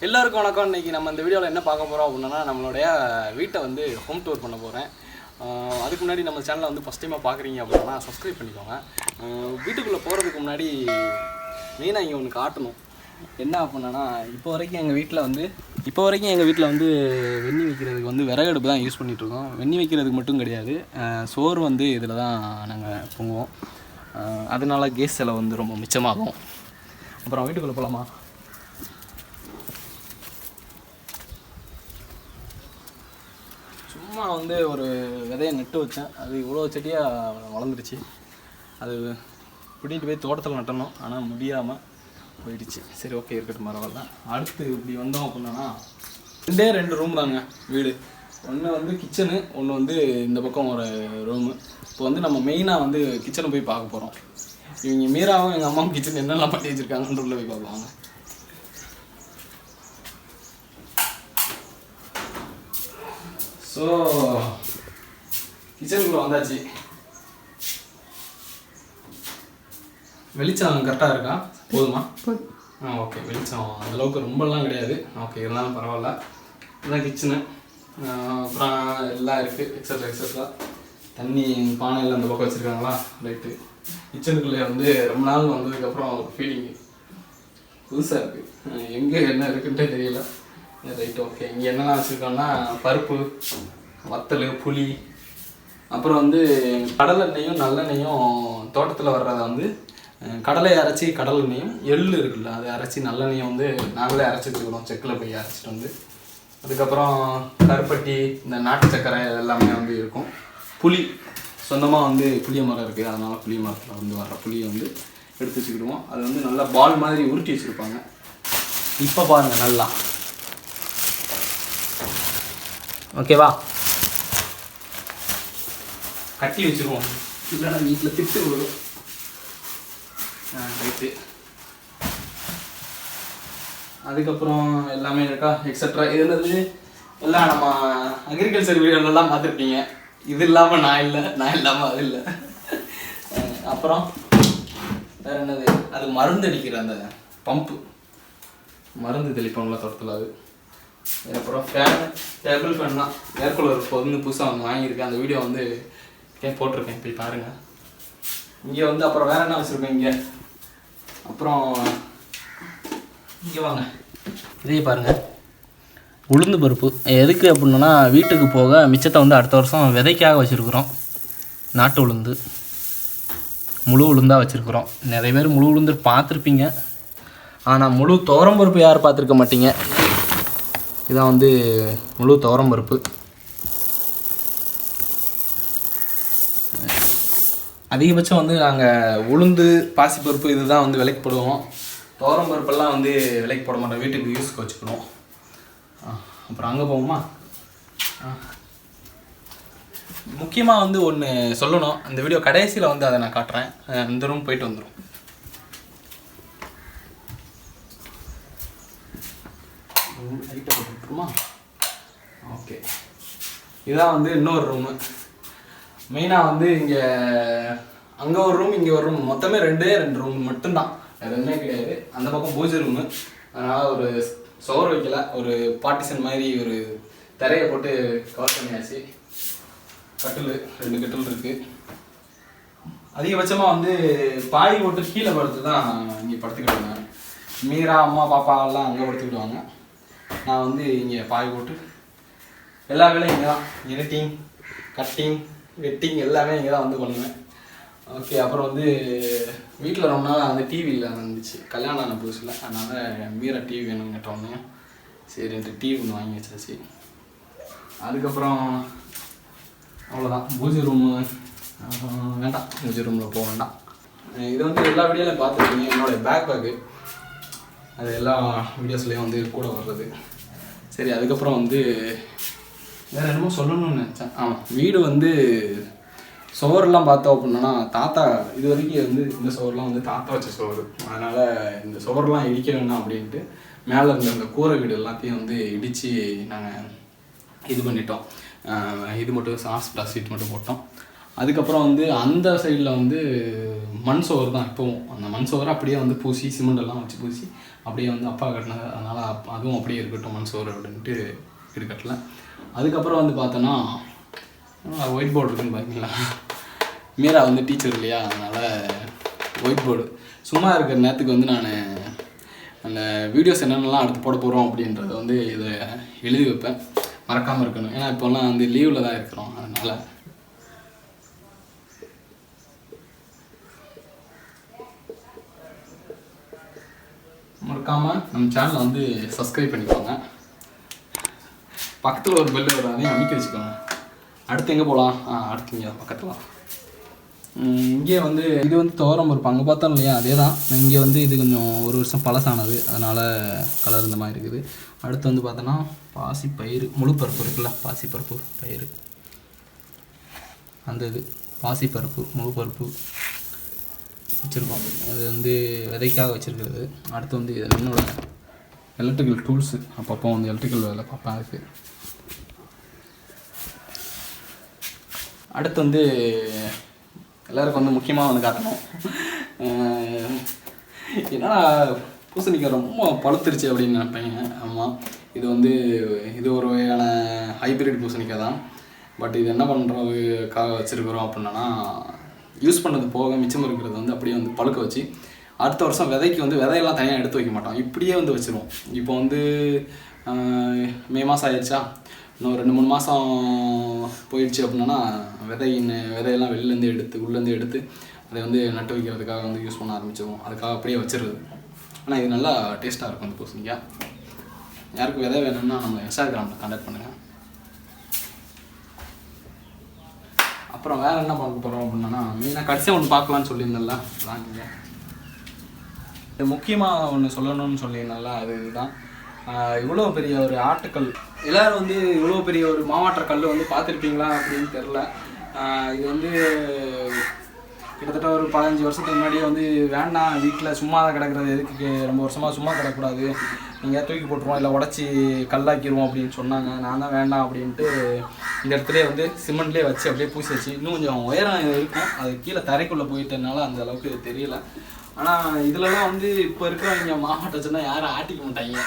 எல்லாருக்கும் வணக்கம். இன்றைக்கி நம்ம இந்த வீடியோவில் என்ன பார்க்க போகிறோம் அப்படின்னா, நம்மளுடைய வீட்டை வந்து ஹோம் டூர் பண்ண போகிறேன். அதுக்கு முன்னாடி நம்ம சேனலை வந்து ஃபஸ்ட் டைமாக பார்க்குறீங்க அப்படின்னா சப்ஸ்கிரைப் பண்ணிக்கோங்க. வீட்டுக்குள்ளே போகிறதுக்கு முன்னாடி மெயினாக இங்கே ஒன்று காட்டணும். என்ன அப்படின்னா, இப்போ வரைக்கும் எங்கள் வீட்டில் வந்து வெந்நி வைக்கிறதுக்கு வந்து விறகடுப்பு தான் யூஸ் பண்ணிகிட்ருக்கோம். வெந்நி வைக்கிறதுக்கு மட்டும் கிடையாது, சோறு வந்து இதில் தான் நாங்கள் பொங்குவோம். அதனால கேஸ் செலவு வந்து ரொம்ப மிச்சமாகும். அப்புறம் வீட்டுக்குள்ளே போகலாமா? சும்மா வந்து ஒரு விதையை நட்டு வச்சேன். அது இவ்வளோ செடியாக வளர்ந்துருச்சு. அது பிடிட்டு போய் தோட்டத்தில் நட்டணும், ஆனால் முடியாமல் போயிடுச்சு. சரி, ஓகே, இருக்கட்டும், பரவாயில்ல. அடுத்து இப்படி வந்தோம் அப்படின்னா 2 ரூம் தாங்க வீடு. ஒன்று வந்து கிச்சனு, ஒன்று வந்து இந்த பக்கம் ஒரு ரூமு. இப்போ வந்து நம்ம மெயினாக வந்து கிச்சனை போய் பார்க்க போகிறோம். இவங்க மீராவும் எங்கள் அம்மாவும் கிச்சன் என்னெல்லாம் பண்ணி வச்சுருக்காங்கன்ற உள்ள போய் பார்ப்பாங்க. ஸோ கிச்சனுக்குள்ளே வந்தாச்சு. வெளிச்சம் கரெக்டாக இருக்கா? போதுமா? ஓகே, வெளிச்சம் அந்தளவுக்கு ரொம்பலாம் கிடையாது. ஓகே, இருந்தாலும் பரவாயில்ல. இதுதான் கிச்சனு. அப்புறம் எல்லாம் இருக்குது, எக்ஸட்ரா. தண்ணி பானையில் அந்த பக்கம் வச்சுருக்காங்களா, ரைட்டு. கிச்சனுக்குள்ளே வந்து ரொம்ப நாள் வந்ததுக்கப்புறம் ஃபீலிங்கு புதுசாக இருக்குது. எங்கே என்ன இருக்குன்ட்டே தெரியல. Right, okay. இங்கே என்னெல்லாம் வச்சுருக்கோம்னா, பருப்பு, வத்தல், புளி, அப்புறம் வந்து கடல் எண்ணெயும் நல்லெண்ணெயும் தோட்டத்தில் வர்றதை வந்து கடலை அரைச்சி, கடல் எண்ணெயும் எள்ளு இருக்குல்ல, அதை அரைச்சி நல்லெண்ணெயும் வந்து நாங்களே அரைச்சி வச்சுக்கிறோம். செக்கில் போய் அரைச்சிட்டு வந்து. அதுக்கப்புறம் கருப்பட்டி, இந்த நாட்டு சக்கரை எல்லாமே வந்து இருக்கும். புளி சொந்தமாக வந்து புளிய மரம் இருக்குது, அதனால் புளிய மரத்தில் வந்து வர்ற புளியை வந்து எடுத்து வச்சுக்கிடுவோம். அது வந்து நல்லா பால் மாதிரி உருட்டி வச்சுருப்பாங்க. இப்போ பாருங்கள், நல்லா ஓகேவா, கட்டி வச்சுருவோம், இல்லைன்னா வீட்டில் திட்டு வரும். ரைட்டு. அதுக்கப்புறம் எல்லாமே இருக்கா, எக்ஸட்ரா. இது என்னது எல்லாம் நம்ம அக்ரிகல்ச்சர் வீடியோலாம் பார்த்துருப்பீங்க. இது இல்லாமல் நான் இல்லாமல் அது இல்லை. அப்புறம் வேறு என்னது, அது மருந்து அடிக்கிற அந்த பம்பு, மருந்து தெளிப்பாங்களா தோட்டத்தில், அது. அப்புறம் ஃபேன், டேபிள் ஃபேன் தான். ஏர் கூலர் இப்போ வந்து புதுசாக வந்து வாங்கியிருக்கேன். அந்த வீடியோ வந்து போட்டிருக்கேன், போய் பாருங்கள். இங்கே வந்து அப்புறம் வேறு என்ன வச்சுருக்கேன் இங்கே. அப்புறம் இங்கே வாங்க, இதையே பாருங்கள், உளுந்து பருப்பு. எதுக்கு அப்படின்னா, வீட்டுக்கு போக மிச்சத்தை வந்து அடுத்த வருஷம் விதைக்காக வச்சுருக்குறோம். நாட்டு உளுந்து, முழு உளுந்தாக வச்சுருக்குறோம். நிறைய பேர் முழு உளுந்து பார்த்துருப்பீங்க, ஆனால் முழு துவரம்பருப்பு யார் பார்த்துருக்க மாட்டீங்க. இதான் வந்து முழு துவரம்பருப்பு. அதிகபட்சம் வந்து நாங்கள் உளுந்து, பாசிப்பருப்பு இதுதான் வந்து விலைக்கு போடுவோம். துவரம்பருப்பெல்லாம் வந்து விலைக்கு போட மாட்டோம், வீட்டுக்கு யூஸ்க்கு வச்சுக்கணும். அப்புறம் அங்கே போவோமா? முக்கியமாக வந்து ஒன்று சொல்லணும், அந்த வீடியோ கடைசியில் வந்து அதை நான் காட்டுறேன். இந்த ரூம் போயிட்டு வந்துடும். லைட்டை போட்டுருமா? ஓகே, இதுதான் வந்து இன்னொரு ரூமு. மெயினாக வந்து இங்கே அங்கே ஒரு ரூம், இங்கே ஒரு ரூம், மொத்தமே 2 ரூம் மட்டும்தான், எதுவுமே கிடையாது. அந்த பக்கம் பூஜை ரூமு, அதனால் ஒரு சோறு வைக்கல, ஒரு பார்ட்டிஷன் மாதிரி ஒரு திரையை போட்டு கவர் பண்ணியாச்சு. கட்டில் 2 கட்டில் இருக்குது. அதிகபட்சமாக வந்து பாய் போட்டு கீழே படுத்து தான் இங்கே படுத்துக்கிடுவாங்க. மீரா, அம்மா, பாப்பா எல்லாம் அங்கே படுத்துக்கிடுவாங்க. நான் வந்து இங்கே பாய் போட்டு எல்லா வேலையும் இங்கே தான், எடிட்டிங், கட்டிங், வெட்டிங் எல்லாமே இங்கே தான் வந்து பண்ணுவேன். ஓகே. அப்புறம் வந்து வீட்டில் ரொம்ப நாள் வந்து டிவியில் இருந்துச்சு, கல்யாணம் ஆன புதுசில். அதனால் மீரா டிவி வேணும்னு கேட்டோன்னே சரின்ட்டு டிவி ஒன்று வாங்கி வச்சாச்சு. அதுக்கப்புறம் அவ்வளோதான். பூஜை ரூமு வேண்டாம், பூஜை ரூமில் போக வேண்டாம். இது வந்து எல்லா வீடியோலையும் பார்த்துருக்கீங்க, என்னோடய பேக்கு. அது எல்லா வீடியோஸ்லேயும் வந்து கூட வர்றது. சரி, அதுக்கப்புறம் வந்து வேறு என்னமோ சொல்லணும்னு நினச்சேன். ஆமாம், வீடு வந்து சோறுலாம் பார்த்தோம் அப்படின்னா, தாத்தா இது வரைக்கும் வந்து இந்த சோறுலாம் வந்து தாத்தா வச்ச சோறு. அதனால் இந்த சோறுலாம் இடிக்க வேணாம் அப்படின்ட்டு மேலே இருந்த அந்த கூரை வீடு எல்லாத்தையும் வந்து இடித்து நாங்கள் இது பண்ணிட்டோம். இது மட்டும் சாஸ் ப்ளஸ் சீட் மட்டும் போட்டோம். அதுக்கப்புறம் வந்து அந்த சைடில் வந்து மண் சோறு தான் இப்போவும். அந்த மண் சோறு அப்படியே வந்து பூசி சிமெண்டெல்லாம் வச்சு பூசி அப்படியே வந்து அப்பா கட்டினது. அதனால் அதுவும் அப்படியே இருக்கட்டும் மண் சோறு அப்படின்ட்டு இருக்கட்டல. அதுக்கப்புறம் வந்து பார்த்தோன்னா ஒயிட் போர்டு இருக்குன்னு பார்த்தீங்களா, மீரா வந்து டீச்சர் இல்லையா, அதனால் ஒயிட் போர்டு சும்மா இருக்கிற நேரத்துக்கு வந்து நான் அந்த வீடியோஸ் என்னென்னலாம் அடுத்து போட போகிறோம் அப்படின்றத வந்து இதை எழுதி வைப்பேன், மறக்காமல் இருக்கணும். ஏன்னா இப்போல்லாம் வந்து லீவில் தான் இருக்கிறோம். அதனால் மறக்காமல் நம்ம சேனலை வந்து சப்ஸ்கிரைப் பண்ணிக்கோங்க. பக்கத்தில் ஒரு பெல் வரும், அதையும் அமைக்க வச்சுக்கோங்க. அடுத்து எங்கே போகலாம்? அடுத்து இங்கே பக்கத்தில் இங்கே வந்து இது வந்து துவரம் பருப்பு அங்கே பார்த்தோம் இல்லையா, அதே தான். இங்கே வந்து இது கொஞ்சம் ஒரு வருஷம் பழசானது, அதனால் கலர் இந்த மாதிரி இருக்குது. அடுத்து வந்து பார்த்தோன்னா பாசி பயிறு, முழு பருப்பு இருக்குல்ல, பாசி பருப்பு பயிறு, அந்த இது பாசி பருப்பு முழு பருப்பு வச்சுருக்கோம். அது வந்து விதைக்காக வச்சுருக்கிறது. அடுத்து வந்து இது என்னோட எலக்ட்ரிக்கல் டூல்ஸு, அப்பப்போ வந்து எலக்ட்ரிக்கல் வேலை பார்ப்பேன் அதுக்கு. அடுத்து வந்து எல்லாருக்கும் வந்து முக்கியமாக வந்து காட்டணும், ஏன்னா பூசணிக்காய் ரொம்ப பழுத்துருச்சு அப்படின்னு நினைப்பேங்க. ஆமாம், இது வந்து இது ஒரு வகையான ஹைப்ரிட் பூசணிக்காய் தான். பட் இது என்ன பண்ணுறதுக்காக வச்சுருக்குறோம் அப்படின்னா, யூஸ் பண்ணது போக மிச்சம் இருக்கிறது வந்து அப்படியே வந்து பழுக்க வச்சு அடுத்த வருஷம் விதைக்கு வந்து விதையெல்லாம் தனியாக எடுத்து வைக்க மாட்டோம், இப்படியே வந்து வச்சுருவோம். இப்போ வந்து மே மாதம் ஆயிடுச்சா, இன்னும் 2-3 மாதம் போயிடுச்சு அப்படின்னா விதையெல்லாம் வெளிலேருந்து எடுத்து உள்ளேருந்து எடுத்து அதை வந்து நட்டு வைக்கிறதுக்காக வந்து யூஸ் பண்ண ஆரம்பிச்சிடுவோம். அதுக்காக அப்படியே வச்சிருது. ஆனால் இது நல்லா டேஸ்ட்டாக இருக்கும் இந்த பூசணிக்காய். யாருக்கு விதை வேணும்னா நம்ம இன்ஸ்டாகிராமில் கான்டாக்ட் பண்ணுங்கள். அப்புறம் வேறு என்ன பார்க்க போகிறோம் அப்படின்னா, மெயினாக கடைசியாக ஒன்று பார்க்கலான்னு சொல்லியிருந்தேன்ல, வாங்க இது முக்கியமாக ஒன்று சொல்லணும்னு சொல்லியிருந்தேன்ல, அதுதான் இவ்வளோ பெரிய ஒரு ஆட்டுக்கல். எல்லோரும் வந்து இவ்வளோ பெரிய ஒரு மாவாட்டுற கல் வந்து பார்த்துருப்பீங்களா அப்படின்னு தெரில. இது வந்து கிட்டத்தட்ட ஒரு 15 வருஷத்துக்கு முன்னாடியே வந்து வேண்டாம், வீட்டில் சும்மா தான் கிடக்கிறது, எதுக்கு ரொம்ப வருஷமாக சும்மா கிடக்கூடாது, நீங்கள் தூக்கி போட்டுருவோம் இல்லை உடச்சி கல்லாக்கிடுவோம் அப்படின்னு சொன்னாங்க. நான் தான் வேண்டாம் அப்படின்ட்டு இந்த இடத்துலேயே வந்து சிமெண்ட்லேயே வச்சு அப்படியே பூசி வச்சு, இன்னும் கொஞ்சம் உயரம் இருக்கும், அது கீழே தரைக்குள்ளே போயிட்டதுனால அந்த அளவுக்கு தெரியல. ஆனால் இதிலலாம் வந்து இப்போ இருக்கிறவங்க மாவாட்டச்சுன்னா யாரும் ஆட்டிக்க மாட்டாங்க,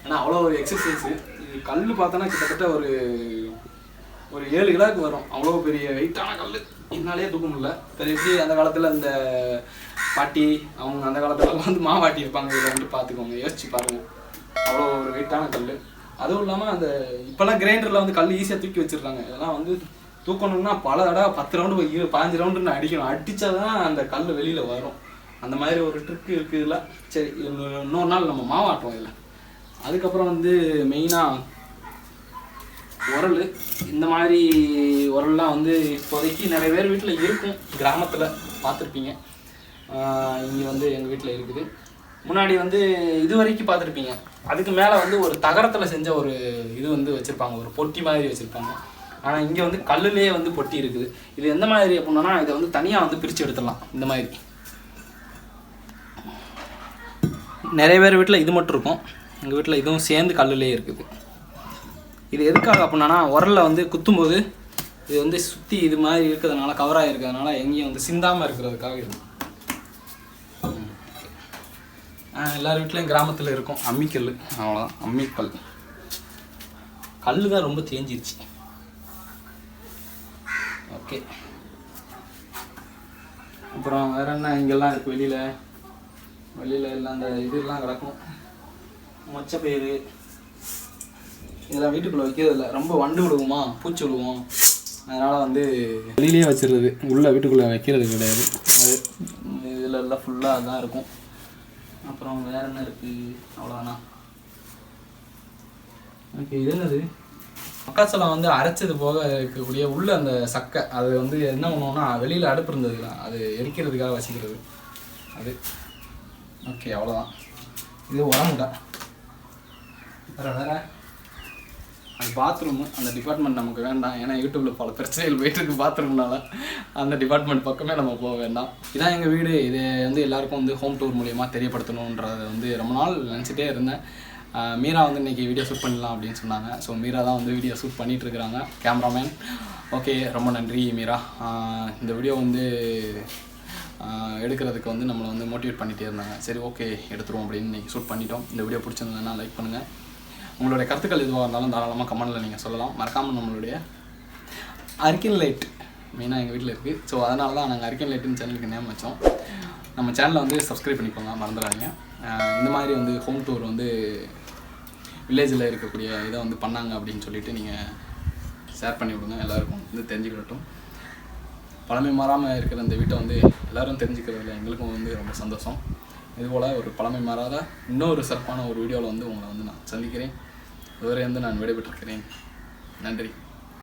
ஏன்னா அவ்வளோ ஒரு எக்ஸசைஸு. இது கல் பார்த்தோன்னா கிட்டத்தட்ட ஒரு 7 கிலோவுக்கு வரும், அவ்வளோ பெரிய வெயிட்டான கல். இதனாலே தூக்க முடியல. பெரிய எப்படி அந்த காலத்தில் அந்த பாட்டி அவங்க அந்த காலத்துலலாம் வந்து மாவாட்டி இருப்பாங்க, இதை வந்து பார்த்துக்கோங்க, யோசிச்சு பாருங்கள், அவ்வளோ ஒரு வெயிட்டான கல். அதுவும் இல்லாமல் அந்த இப்போல்லாம் கிரைண்டரில் வந்து கல் ஈஸியாக தூக்கி வச்சுருக்காங்க. இதெல்லாம் வந்து தூக்கணும்னா பல தடவை 10 ரவுண்டு 15 ரவுண்டுன்னு அடிக்கணும், அடித்தா தான் அந்த கல் வெளியில் வரும். அந்த மாதிரி ஒரு ட்ரிக்கு இருக்குது இதில். சரி, இன்னொரு நாள் நம்ம மாவாட்டுவோம் இதில். அதுக்கப்புறம் வந்து மெயினாக உரல். இந்த மாதிரி உரல்லாம் வந்து இப்போதைக்கு நிறைய பேர் வீட்டில் இருக்கும், கிராமத்தில் பார்த்துருப்பீங்க. இங்கே வந்து எங்கள் வீட்டில் இருக்குது. முன்னாடி வந்து இது வரைக்கும் பார்த்துருப்பீங்க, அதுக்கு மேலே வந்து ஒரு தகரத்தில் செஞ்ச ஒரு இது வந்து வச்சுருப்பாங்க, ஒரு பொட்டி மாதிரி வச்சுருப்பாங்க. ஆனால் இங்கே வந்து கல்லுலேயே வந்து பொட்டி இருக்குது. இது எந்த மாதிரி அப்படின்னா, இதை வந்து தனியாக வந்து பிரித்து எடுத்துடலாம். இந்த மாதிரி நிறைய பேர் வீட்டில் இது மட்டும் இருக்கும், எங்கள் வீட்டில் இதுவும் சேர்ந்து கல்லுலேயே இருக்குது. இது எதுக்காக அப்படின்னா, உரலில் வந்து குத்தும்போது இது வந்து சுற்றி இது மாதிரி இருக்கிறதுனால, கவராக இருக்கிறதுனால எங்கேயும் வந்து சிந்தாமல் இருக்கிறதுக்காக இருக்குது. எல்லார் வீட்லேயும் கிராமத்தில் இருக்கும் அம்மிக்கல், அவ்வளோதான் அம்மிக்கல். கல் தான் ரொம்ப தேஞ்சிருச்சு. ஓகே, அப்புறம் வேறு என்ன இங்கெல்லாம் இருக்குது, வெளியில் எல்லாம் அந்த இதெல்லாம் கிடக்கும், மொச்சப்பயிறு இதெல்லாம் வீட்டுக்குள்ளே வைக்கிறதில்ல, ரொம்ப வண்டு விடுவோமா, பூச்சி விடுவோம், அதனால் வந்து வெளியிலே வச்சிடுறது, உள்ளே வீட்டுக்குள்ளே வைக்கிறது கிடையாது. அது இதில் எல்லாம் ஃபுல்லாக அதுதான் இருக்கும். அப்புறம் வேறு என்ன இருக்குது, அவ்வளோதானா. ஓகே, இது என்னது, மக்காச்சோளம் வந்து அரைச்சது போக இருக்கக்கூடிய உள்ள அந்த சக்கை, அது வந்து என்ன பண்ணுவோம்னா, வெளியில் அடுப்பு இருந்ததுல அது எரிக்கிறதுக்காக வச்சுக்கிறது அது. ஓகே, அவ்வளோதான். இது உரமுடா. வேறு அது பாத்ரூமு, அந்த டிபார்ட்மெண்ட் நமக்கு வேண்டாம், ஏன்னா யூடியூப்பில் பல பிரச்சனைகள் போயிட்டுருக்கு பாத்ரூம்னால, அந்த டிபார்ட்மெண்ட் பக்கமே நம்ம போக வேண்டாம். இதான் எங்கள் வீடு. இது வந்து எல்லாருக்கும் வந்து ஹோம் டூர் மூலிமா தெரியப்படுத்தணுன்றதை வந்து ரொம்ப நாள் நினச்சிட்டே இருந்தேன். மீரா வந்து இன்றைக்கி வீடியோ ஷூட் பண்ணலாம் அப்படின்னு சொன்னாங்க. ஸோ மீரா தான் வந்து வீடியோ ஷூட் பண்ணிகிட்ருக்குறாங்க, கேமராமேன். ஓகே, ரொம்ப நன்றி மீரா. இந்த வீடியோ வந்து எடுக்கிறதுக்கு வந்து நம்மளை வந்து மோட்டிவேட் பண்ணிகிட்டே இருந்தாங்க. சரி, ஓகே எடுத்துருவோம் அப்படின்னு இன்றைக்கி ஷூட் பண்ணிட்டோம். இந்த வீடியோ பிடிச்சிருந்ததுன்னா லைக் பண்ணுங்கள். உங்களுடைய கருத்துக்கள் எதுவாக இருந்தாலும் தாராளமாக கமெண்டில் நீங்கள் சொல்லலாம். மறக்காமல் நம்மளுடைய அரிக்கன் லைட் மெயினாக எங்கள் வீட்டில் இருக்குது. ஸோ அதனால தான் நாங்கள் அரிக்கன் லைட்டுன்னு சேனலுக்கு நேம் வச்சோம். நம்ம சேனலை வந்து சப்ஸ்கிரைப் பண்ணிக்கோங்க, மறந்துடாதீங்க. இந்த மாதிரி வந்து ஹோம் டூர் வந்து வில்லேஜில் இருக்கக்கூடிய இதை வந்து பண்ணாங்க அப்படின்னு சொல்லிட்டு நீங்கள் ஷேர் பண்ணி விடுங்க, எல்லாருக்கும் வந்து தெரிஞ்சுக்கிட்டோம். பழமை மாறாமல் இருக்கிற இந்த வீட்டை வந்து எல்லோரும் தெரிஞ்சுக்கிறதுல எங்களுக்கும் வந்து ரொம்ப சந்தோஷம். இதுபோல் ஒரு பழமை மாறாத இன்னொரு சிறப்பான ஒரு வீடியோவில் வந்து உங்களை வந்து நான் சந்திக்கிறேன். இதுவரை வந்து நான் விடைபெற்றிருக்கிறேன். நன்றி.